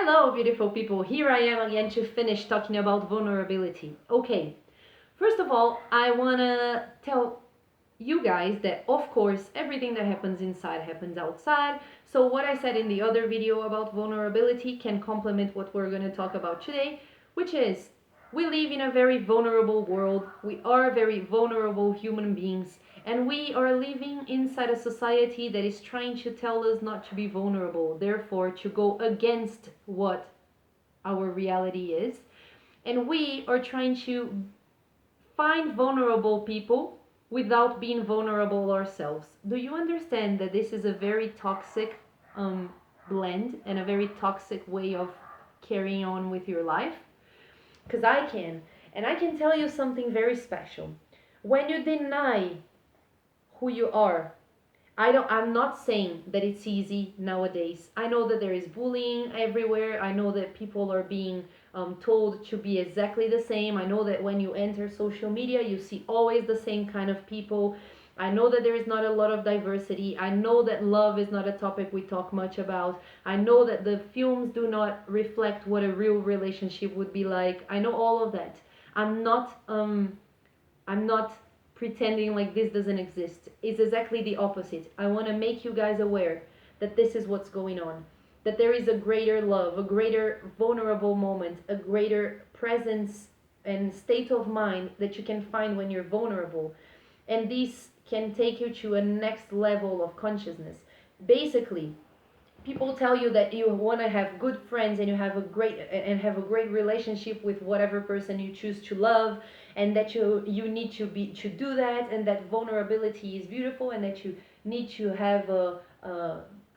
Hello, beautiful people. Here I am again to finish talking about vulnerability. Okay, first of all, I want to tell you guys that, of course, everything that happens inside happens outside. So, what I said in the other video about vulnerability can complement what we're going to talk about today, which is we live in a very vulnerable world. We are very vulnerable human beings, and we are living inside a society that is trying to tell us not to be vulnerable, therefore, to go against what our reality is. And we are trying to find vulnerable people without being vulnerable ourselves. Do you understand that this is a very toxic blend and a very toxic way of carrying on with your life? Because I can. And I can tell you something very special. When you deny who you are, I'm not saying that it's easy nowadays. I know that there is bullying everywhere. I know that people are being told to be exactly the same. I know that when you enter social media, you see always the same kind of people. I know that there is not a lot of diversity. I know that love is not a topic we talk much about. I know that the films do not reflect what a real relationship would be like. I know all of that. I'm not I'm not pretending like this doesn't exist. It's exactly the opposite. I want to make you guys aware that this is what's going on. That there is a greater love, a greater vulnerable moment, a greater presence and state of mind that you can find when you're vulnerable. And this can take you to a next level of consciousness. Basically, people tell you that you want to have good friends and you have a great relationship with whatever person you choose to love, and that you need to do that, and that vulnerability is beautiful, and that you need to have a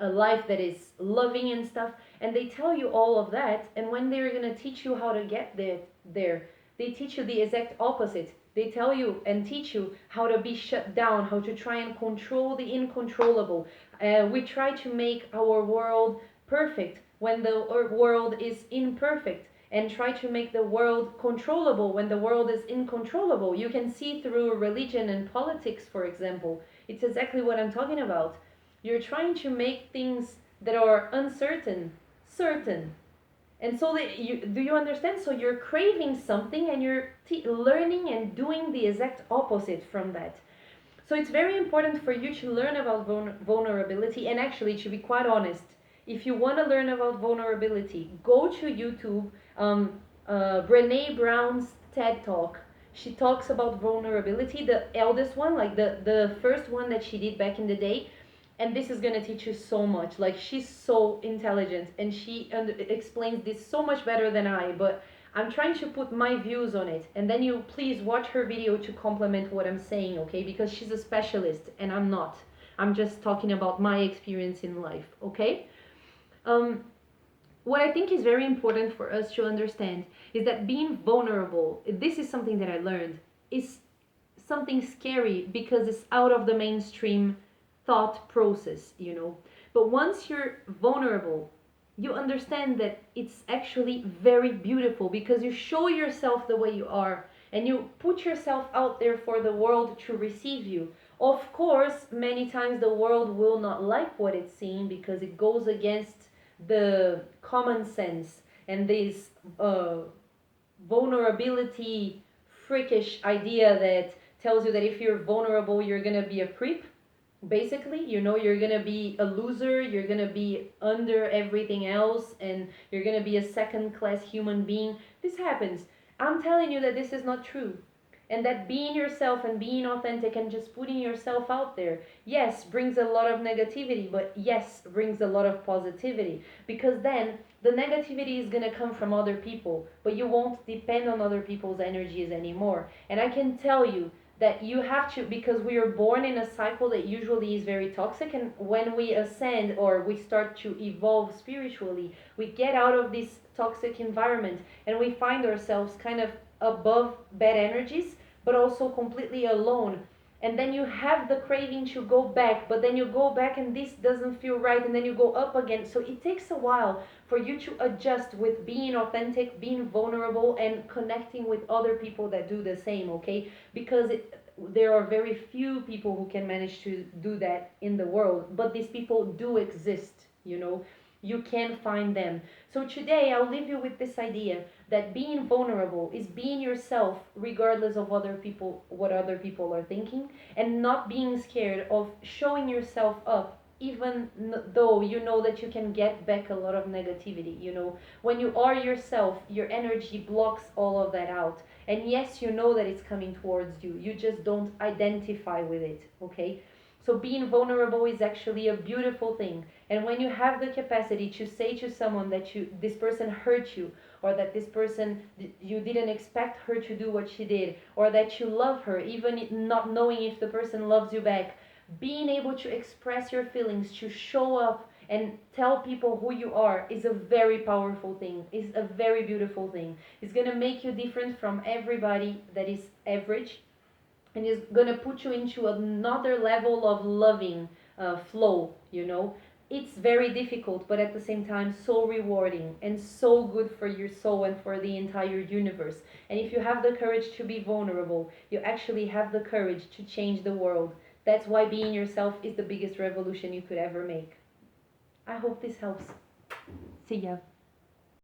life that is loving and stuff. And they tell you all of that, and when they're going to teach you how to get there, they teach you the exact opposite. They tell you and teach you how to be shut down, how to try and control the uncontrollable. We try to make our world perfect when the world is imperfect, and try to make the world controllable when the world is incontrollable. You can see through religion and politics, for example. It's exactly what I'm talking about. You're trying to make things that are uncertain certain. And so do you understand? So you're craving something, and you're learning and doing the exact opposite from that. So it's very important for you to learn about vulnerability. And actually, to be quite honest, if you want to learn about vulnerability, go to YouTube. Brene Brown's TED Talk. She talks about vulnerability, the eldest one, like the first one that she did back in the day. And this is going to teach you so much. Like, she's so intelligent, and she explains this so much better than I. But I'm trying to put my views on it, and then you please watch her video to complement what I'm saying, okay? Because she's a specialist and I'm not. I'm just talking about my experience in life, okay? Um, what I think is very important for us to understand is that being vulnerable, this is something that I learned, is something scary because it's out of the mainstream thought process, you know. But once you're vulnerable, you understand that it's actually very beautiful because you show yourself the way you are, and you put yourself out there for the world to receive you. Of course, many times the world will not like what it's seeing because it goes against the common sense and this vulnerability freakish idea that tells you that if you're vulnerable, you're gonna be a creep. Basically, you know, you're gonna be a loser, you're gonna be under everything else, and you're gonna be a second class human being. This happens. I'm telling you that this is not true. And that being yourself and being authentic and just putting yourself out there, yes, brings a lot of negativity, but yes, brings a lot of positivity. Because then the negativity is gonna come from other people, but you won't depend on other people's energies anymore. And I can tell you that you have to, because we are born in a cycle that usually is very toxic, and when we ascend or we start to evolve spiritually, we get out of this toxic environment and we find ourselves kind of above bad energies, but also completely alone. And then you have the craving to go back, but then you go back and this doesn't feel right, and then you go up again. So it takes a while for you to adjust with being authentic, being vulnerable, and connecting with other people that do the same, okay? Because there are very few people who can manage to do that in the world, but these people do exist, you know. You can find them. So today I'll leave you with this idea that being vulnerable is being yourself regardless of other people, what other people are thinking, and not being scared of showing yourself up even though you know that you can get back a lot of negativity. When you are yourself, your energy blocks all of that out. And yes, you know that it's coming towards you, you just don't identify with it. Okay, so being vulnerable is actually a beautiful thing. And when you have the capacity to say to someone that this person hurt you, or that this person, you didn't expect her to do what she did, or that you love her even not knowing if the person loves you back, being able to express your feelings, to show up and tell people who you are, is a very powerful thing, is a very beautiful thing. It's going to make you different from everybody that is average, and is going to put you into another level of loving flow. It's very difficult, but at the same time so rewarding and so good for your soul and for the entire universe. And if you have the courage to be vulnerable, you actually have the courage to change the world. That's why being yourself is the biggest revolution you could ever make. I hope this helps. See ya.